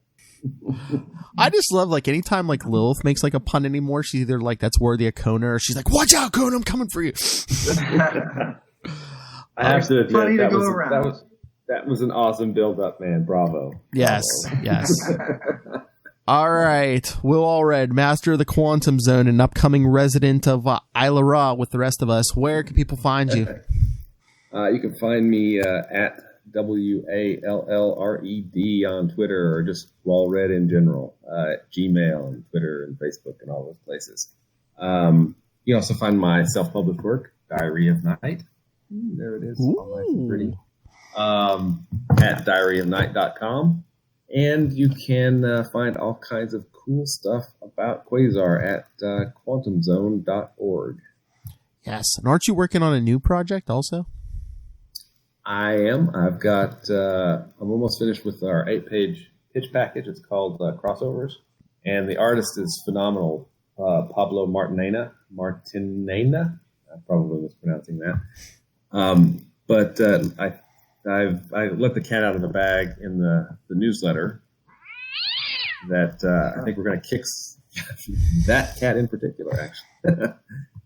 S6: I just love, like, anytime, like, Lilith makes, like, a pun anymore, she's either like, that's worthy of Kona, or she's like, watch out, Kona, I'm coming for you.
S5: I have to admit, that was an awesome build-up, man. Bravo.
S6: Yes,
S5: Bravo.
S6: yes. All right. Will Allred, master of the Quantum Zone and upcoming resident of Isla Ra with the rest of us. Where can people find you?
S5: You can find me at WALLRED on Twitter, or just Wallred in general, at Gmail and Twitter and Facebook and all those places. You can also find my self-published work, Diary of Night. There it is. All nice and pretty. At diaryofnight.com. And you can find all kinds of cool stuff about Quasar at quantumzone.org.
S6: Yes. And aren't you working on a new project also?
S5: I am. I've got, I'm almost finished with our 8-page pitch package. It's called Crossovers. And the artist is phenomenal. Pablo Martinena. I'm probably mispronouncing that. But I let the cat out of the bag in the newsletter that I think we're going to kick that cat in particular, actually.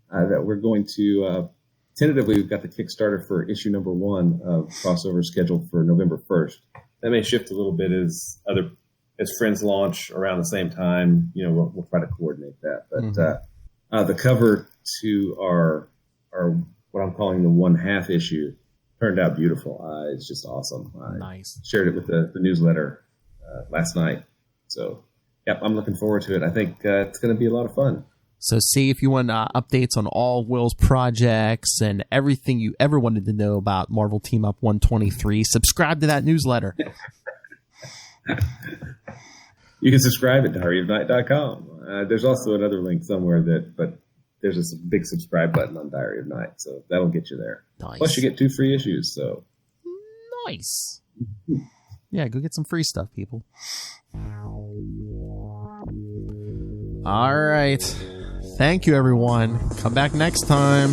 S5: That we're going to tentatively, we've got the Kickstarter for issue number 1 of Crossover scheduled for November 1st. That may shift a little bit as friends launch around the same time. You know, we'll try to coordinate that. But the cover to our what I'm calling the 1/2 issue turned out beautiful. It's just awesome.
S6: Nice.
S5: Shared it with the newsletter last night. So, yep, I'm looking forward to it. I think it's going to be a lot of fun.
S6: So see if you want updates on all Will's projects and everything you ever wanted to know about Marvel Team Up 123. Subscribe to that newsletter.
S5: You can subscribe at diaryofnight.com. There's also another link somewhere but there's a big subscribe button on Diary of Night, so that'll get you there.
S6: Nice.
S5: Plus, you get 2 free issues. So
S6: nice. Yeah, go get some free stuff, people. All right. Thank you, everyone. Come back next time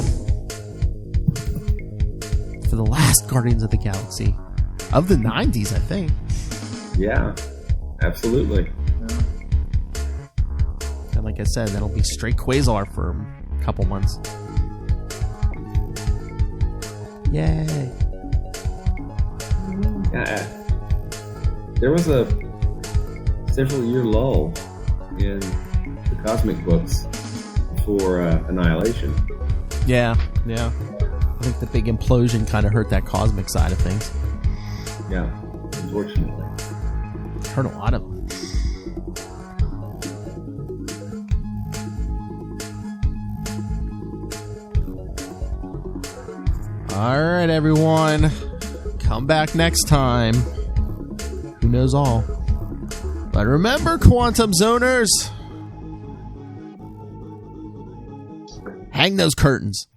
S6: for the last Guardians of the Galaxy of the 90s, I think.
S5: Yeah, absolutely.
S6: And like I said, that'll be straight Quasar for a couple months. Yay.
S5: There was a several-year lull in the cosmic books before Annihilation.
S6: Yeah. I think the big implosion kind of hurt that cosmic side of things.
S5: Yeah, unfortunately.
S6: Hurt a lot of them. All right, everyone. Come back next time. Who knows all? But remember, Quantum Zoners, hang those curtains.